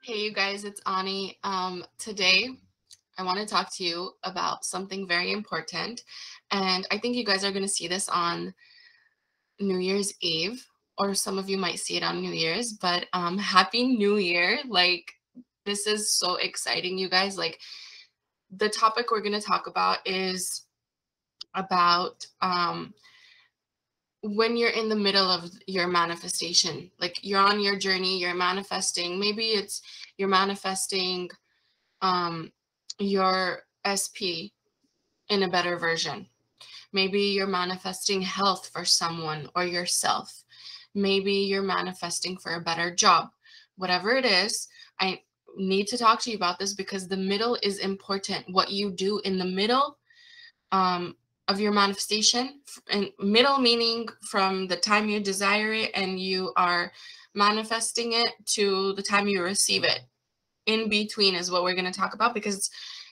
Hey, you guys, it's Ani. Today, I want to talk to you about something very important. And I think you guys are going to see this on New Year's Eve, or some of you might see it on New Year's, but Happy New Year. Like, this is so exciting, you guys. Like, the topic we're going to talk about is about when you're in the middle of your manifestation. Like, you're on your journey, you're manifesting. Maybe it's you're manifesting um, your SP in a better version. Maybe you're manifesting health for someone or yourself. Maybe you're manifesting for a better job. Whatever it is, I need to talk to you about this because the middle is important. What you do in the middle um, of your manifestation, and middle meaning from the time you desire it and you are manifesting it to the time you receive it. In between is what we're going to talk about because it's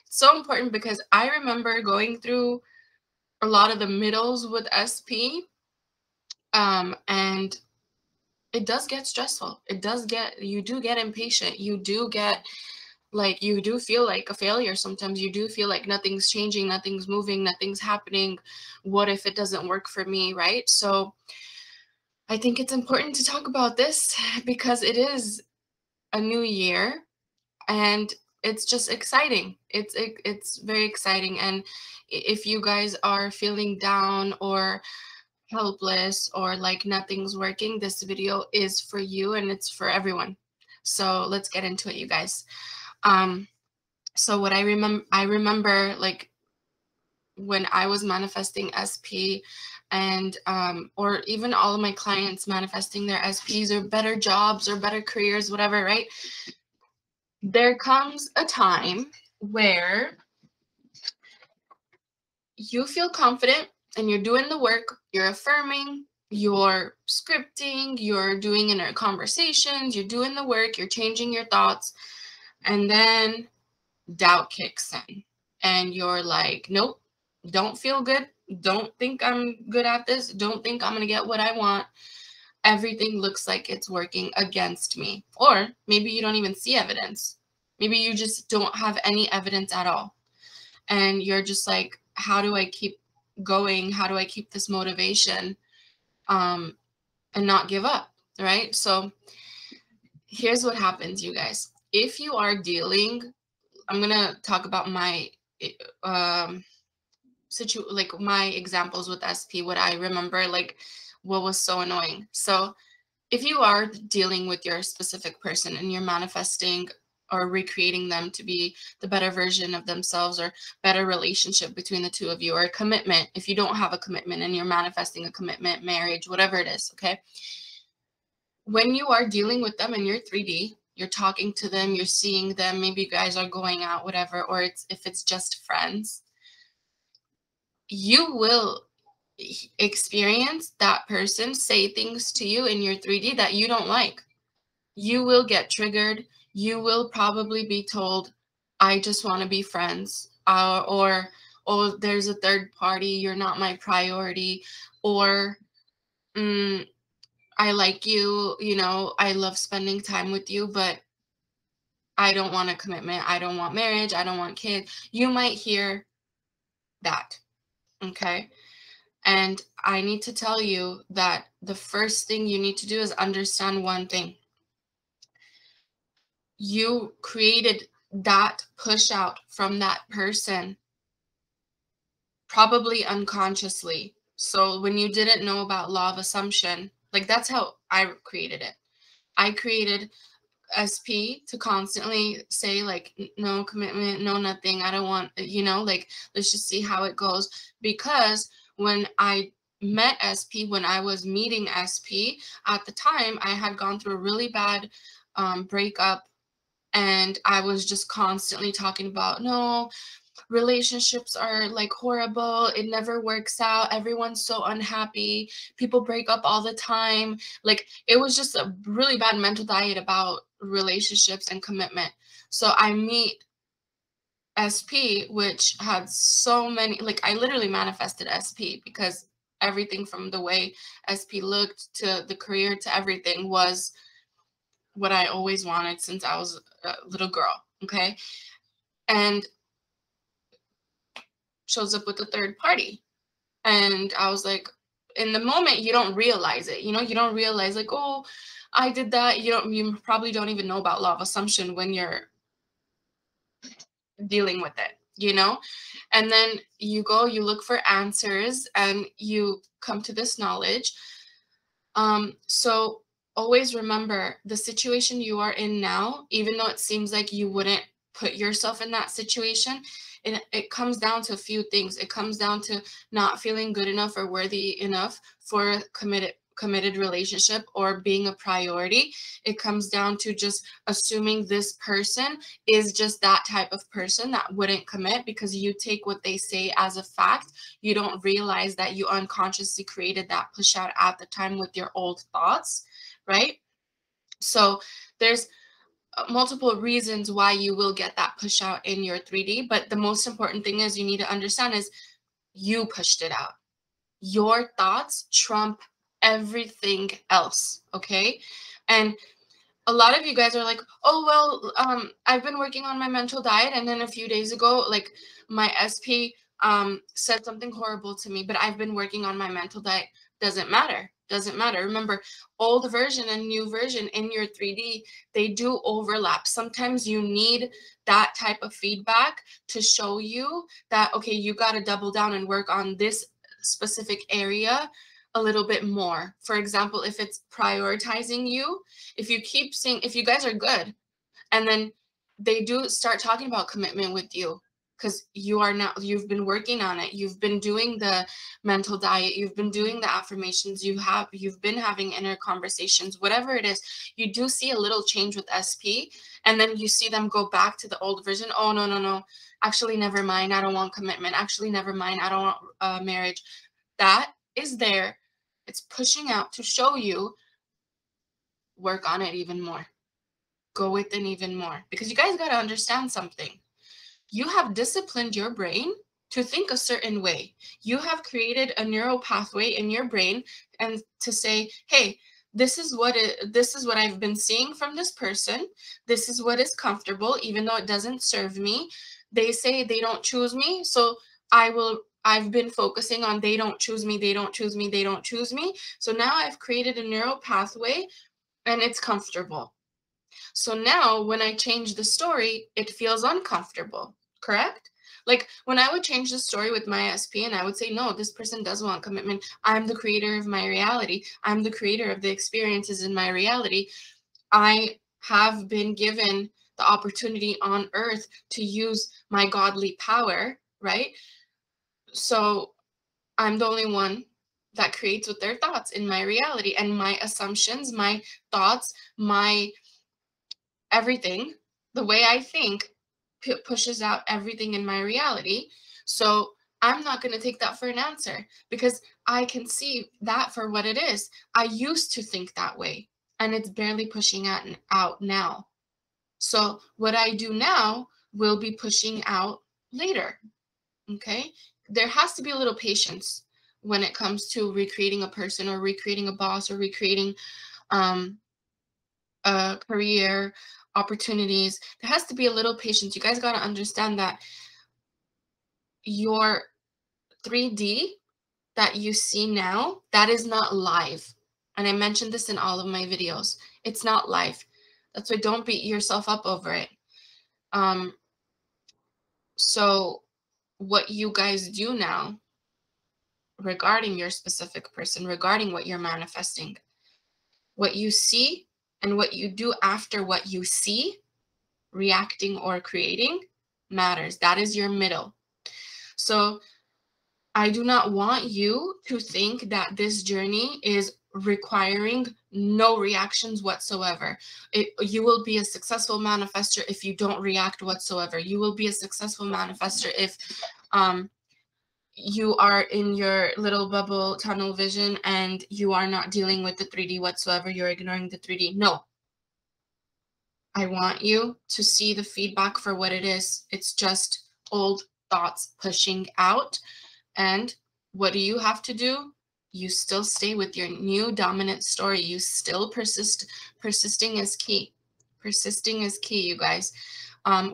so important, because I remember going through a lot of the middles with SP, and it does get stressful. You do get impatient. You do get like, you do feel like a failure sometimes. You do feel like nothing's changing, nothing's moving, nothing's happening. What if it doesn't work for me, right? So I think it's important to talk about this because it is a new year, and it's just exciting. It's very exciting. And if you guys are feeling down or helpless or like nothing's working, this video is for you and it's for everyone. So let's get into it, you guys. um so what I remember, like, when I was manifesting SP, and or even all of my clients manifesting their SPs or better jobs or better careers, whatever, right? There comes a time where you feel confident and you're doing the work, you're affirming, you're scripting, you're doing inner conversations, you're doing the work, you're changing your thoughts, and then doubt kicks in. And you're like, nope, don't feel good. Don't think I'm good at this. Don't think I'm going to get what I want. Everything looks like it's working against me. Or maybe you don't even see evidence. Maybe you just don't have any evidence at all. And you're just like, how do I keep going? How do I keep this motivation, um, and not give up? Right? So here's what happens, you guys. If you are dealing, I'm going to talk about my um, like my examples with SP, what I remember, like what was so annoying. So if you are dealing with your specific person and you're manifesting or recreating them to be the better version of themselves, or better relationship between the two of you, or a commitment, if you don't have a commitment and you're manifesting a commitment, marriage, whatever it is, okay? When you are dealing with them in your 3D, you're talking to them, you're seeing them, maybe you guys are going out, whatever, or if it's just friends, you will experience that person say things to you in your 3D that you don't like. You will get triggered. You will probably be told, I just want to be friends. Or, oh, there's a third party. You're not my priority. Or, mm, I like you. You know, I love spending time with you, but I don't want a commitment. I don't want marriage. I don't want kids. You might hear that. Okay. And I need to tell you that the first thing you need to do is understand one thing. You created that push out from that person, probably unconsciously. So when you didn't know about law of assumption, like, that's how I created it. I created SP to constantly say, like, no commitment, no nothing. I don't want, like, let's just see how it goes. Because when I met SP, when I was meeting SP, at the time, I had gone through a really bad breakup. And I was just constantly talking about, no, relationships are like horrible. It never works out. Everyone's so unhappy. People break up all the time. Like, it was just a really bad mental diet about relationships and commitment. So I meet SP, which had so many, like, I literally manifested SP because everything from the way SP looked to the career to everything was what I always wanted since I was a little girl, okay? And shows up with a third party. And I was like, in the moment, you don't realize it. You know, you don't realize like, oh, I did that. You probably don't even know about law of assumption when you're dealing with it, you know? And then you go, you look for answers, and you come to this knowledge. So always remember the situation you are in now, even though it seems like you wouldn't put yourself in that situation, it comes down to a few things. It comes down to not feeling good enough or worthy enough for a committed relationship or being a priority. It comes down to just assuming this person is just that type of person that wouldn't commit because you take what they say as a fact. You don't realize that you unconsciously created that push out at the time with your old thoughts, right? So there's multiple reasons why you will get that push out in your 3D, but the most important thing is you need to understand is you pushed it out. Your thoughts trump everything else, okay? And a lot of you guys are like, oh, well, I've been working on my mental diet, and then a few days ago, like, my SP said something horrible to me, but I've been working on my mental diet. Doesn't matter. Doesn't matter. Remember, old version and new version in your 3D, they do overlap. Sometimes you need that type of feedback to show you that, okay, you got to double down and work on this specific area a little bit more. For example, if it's prioritizing you, if you keep saying, if you guys are good, and then they do start talking about commitment with you, because you've been working on it, you've been doing the mental diet, you've been doing the affirmations, you've been having inner conversations, whatever it is, you do see a little change with SP, and then you see them go back to the old version. Oh, no, actually, never mind, I don't want commitment. Actually, never mind, I don't want marriage. That is there. It's pushing out to show you, work on it even more. Go within even more. Because you guys got to understand something. You have disciplined your brain to think a certain way. You have created a neural pathway in your brain and to say, hey, this is what I've been seeing from this person. This is what is comfortable, even though it doesn't serve me. They say they don't choose me, so I've been focusing on they don't choose me, they don't choose me, they don't choose me. So now I've created a neural pathway and it's comfortable. So now when I change the story, it feels uncomfortable, correct? Like when I would change the story with my SP and I would say, no, this person does want commitment. I'm the creator of my reality. I'm the creator of the experiences in my reality. I have been given the opportunity on earth to use my godly power, right? So I'm the only one that creates with their thoughts in my reality, and my assumptions, my thoughts, my everything, the way I think pushes out everything in my reality. So I'm not going to take that for an answer because I can see that for what it is. I used to think that way and it's barely pushing out now. So what I do now will be pushing out later. Okay? There has to be a little patience when it comes to recreating a person or recreating a boss or recreating career opportunities. There has to be a little patience. You guys got to understand that your 3D that you see now, that is not live. And I mentioned this in all of my videos. It's not live. That's why don't beat yourself up over it. So what you guys do now regarding your specific person, regarding what you're manifesting, what you see and what you do after what you see, reacting or creating, matters. That is your middle. So I do not want you to think that this journey is requiring no reactions whatsoever. You will be a successful manifester if you don't react whatsoever. You will be a successful manifester if you are in your little bubble tunnel vision and you are not dealing with the 3D whatsoever. You're ignoring the 3D. No. I want you to see the feedback for what it is. It's just old thoughts pushing out. And what do you have to do? You still stay with your new dominant story. You still persist. Persisting is key. Persisting is key, you guys.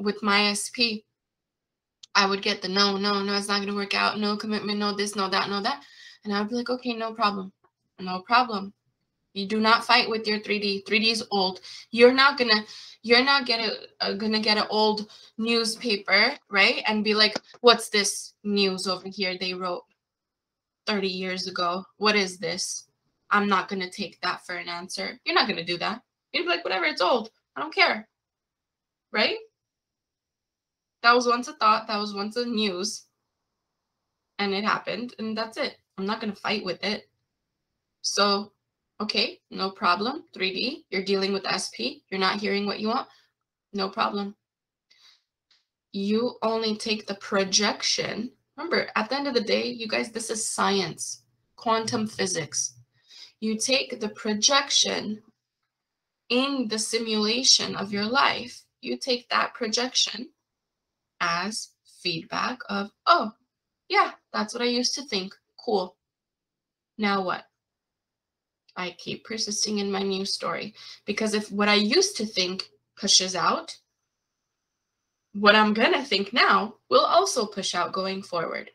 With my SP, I would get the no, it's not going to work out. No commitment, no this, no that, no that. And I would be like, okay, no problem. No problem. You do not fight with your 3D. 3D is old. You're not gonna get an old newspaper, right? And be like, what's this news over here they wrote 30 years ago? What is this? I'm not gonna take that for an answer. You're not gonna do that. You'd be like, whatever, it's old. I don't care. Right? That was once a thought, that was once a news, and it happened, and that's it. I'm not gonna fight with it. So, okay, no problem. 3D, you're dealing with SP, you're not hearing what you want, no problem. You only take the projection. Remember, at the end of the day, you guys, this is science, quantum physics. You take the projection in the simulation of your life, you take that projection as feedback of, oh, yeah, that's what I used to think. Cool. Now what? I keep persisting in my new story, because if what I used to think pushes out, what I'm going to think now will also push out going forward.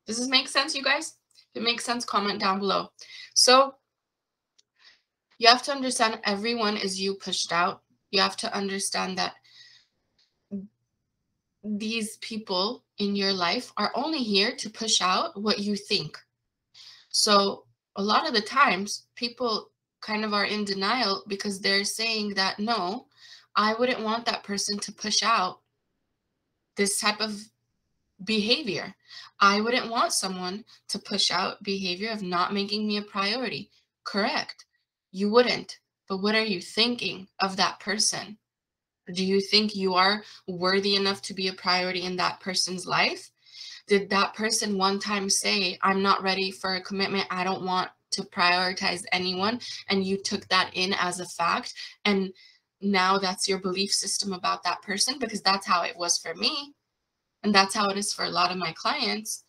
Does this make sense, you guys? If it makes sense, comment down below. So you have to understand everyone is you pushed out. You have to understand that these people in your life are only here to push out what you think. So a lot of the times people kind of are in denial because they're saying that, no, I wouldn't want that person to push out this type of behavior. I wouldn't want someone to push out behavior of not making me a priority. Correct. You wouldn't. But what are you thinking of that person? Do you think you are worthy enough to be a priority in that person's life? Did that person one time say, I'm not ready for a commitment, I don't want to prioritize anyone, and you took that in as a fact, and now that's your belief system about that person? Because that's how it was for me, and that's how it is for a lot of my clients.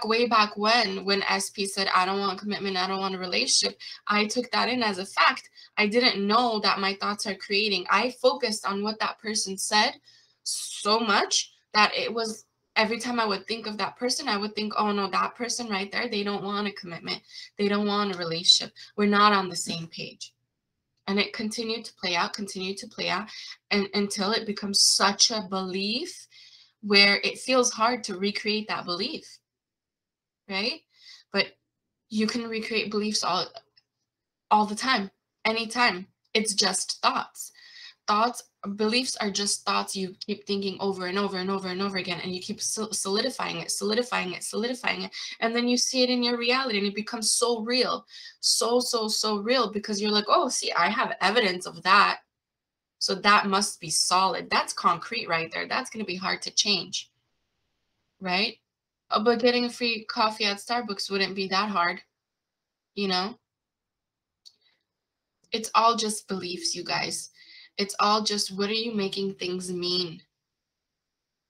Way back when SP said, I don't want commitment, I don't want a relationship, I took that in as a fact. I didn't know that my thoughts are creating. I focused on what that person said so much that it was, every time I would think of that person, I would think, oh no, that person right there, they don't want a commitment. They don't want a relationship. We're not on the same page. And it continued to play out, and until it becomes such a belief where it feels hard to recreate that belief, right? But you can recreate beliefs all the time, anytime. It's just thoughts. Beliefs are just thoughts you keep thinking over and over and over and over again, and you keep solidifying it, and then you see it in your reality, and it becomes so real, so real, because you're like, oh, see, I have evidence of that, so that must be solid. That's concrete right there. That's going to be hard to change, right? But getting a free coffee at Starbucks wouldn't be that hard, you know? It's all just beliefs, you guys. It's all just, what are you making things mean?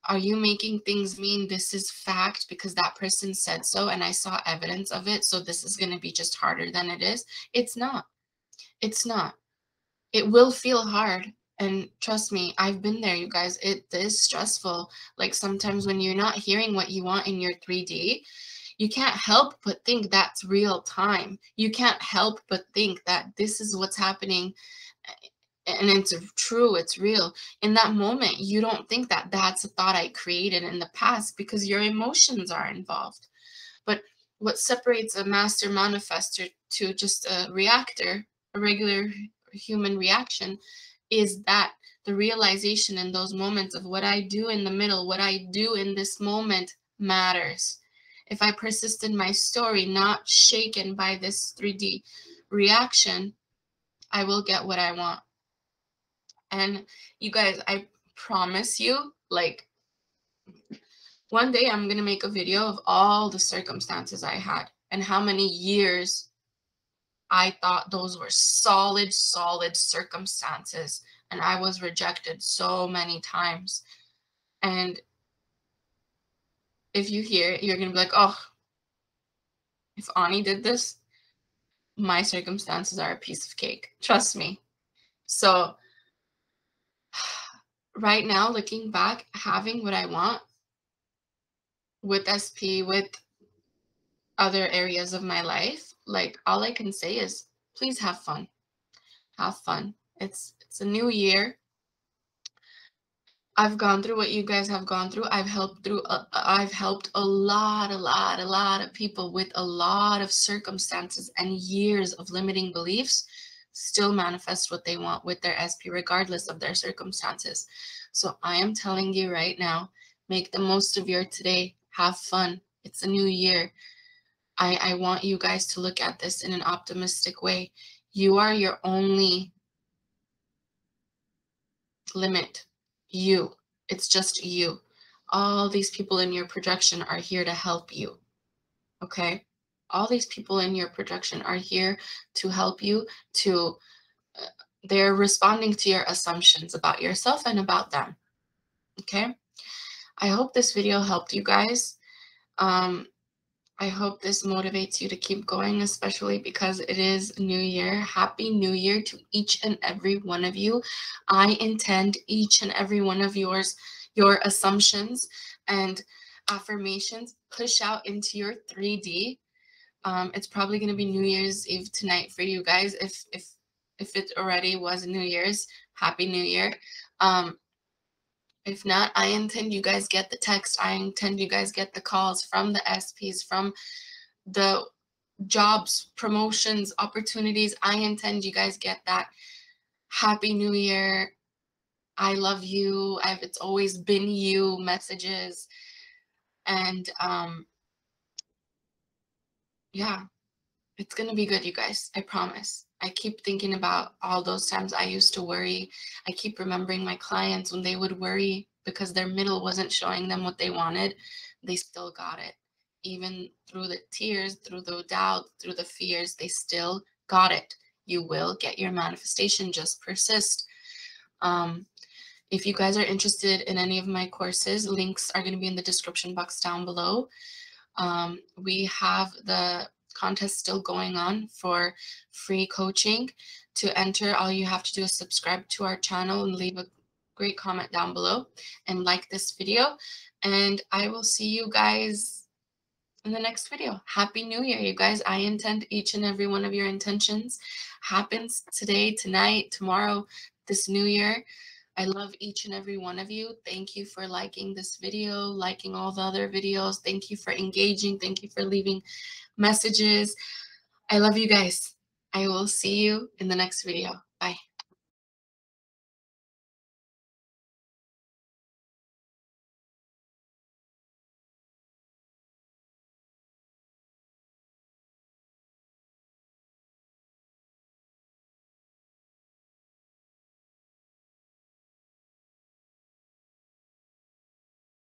Are you making things mean this is fact because that person said so and I saw evidence of it, so this is going to be just harder than it is? It's not. It's not. It will feel hard. And trust me, I've been there, you guys. It is stressful. Like sometimes when you're not hearing what you want in your 3D, you can't help but think that's real time. You can't help but think that this is what's happening, and it's true, it's real. In that moment, you don't think that that's a thought I created in the past because your emotions are involved. But what separates a master manifester to just a reactor, a regular human reaction, is that the realization in those moments of what I do in the middle, what I do in this moment matters. If I persist in my story, not shaken by this 3D reaction, I will get what I want. And you guys, I promise you, like, one day I'm going to make a video of all the circumstances I had and how many years I thought those were solid circumstances. And I was rejected so many times. And if you hear it, you're going to be like, oh, if Ani did this, my circumstances are a piece of cake. Trust me. So right now, looking back, having what I want with SP, with other areas of my life, like all I can say is please have fun. Have fun. It's a new year. I've gone through what you guys have gone through. I've helped a lot of people with a lot of circumstances and years of limiting beliefs still manifest what they want with their SP regardless of their circumstances. So I am telling you right now, make the most of your today. Have fun. It's a new year. I want you guys to look at this in an optimistic way. You are your only limit. You. It's just you. All these people in your projection are here to help you. Okay? All these people in your projection are here to help you to they're responding to your assumptions about yourself and about them. Okay? I hope this video helped you guys. I hope this motivates you to keep going, especially because it is New Year. Happy New Year to each and every one of you. I intend each and every one of your assumptions and affirmations push out into your 3D. It's probably going to be New Year's Eve tonight for you guys. If it already was New Year's, Happy New Year. If not, I intend you guys get the text. I intend you guys get the calls from the SPs, from the jobs, promotions, opportunities. I intend you guys get that. Happy New Year. I love you. It's always been you messages. And yeah, it's going to be good, you guys. I promise. I keep thinking about all those times I used to worry. I keep remembering my clients when they would worry because their middle wasn't showing them what they wanted. They still got it. Even through the tears, through the doubt, through the fears, they still got it. You will get your manifestation. Just persist. If you guys are interested in any of my courses, links are going to be in the description box down below. We have the contest still going on for free coaching. To enter, all you have to do is subscribe to our channel and leave a great comment down below and like this video. And I will see you guys in the next video. Happy New Year, you guys. I intend each and every one of your intentions happens today, tonight, tomorrow, this new year. I love each and every one of you. Thank you for liking this video, liking all the other videos. Thank you for engaging. Thank you for leaving messages. I love you guys. I will see you in the next video. Bye.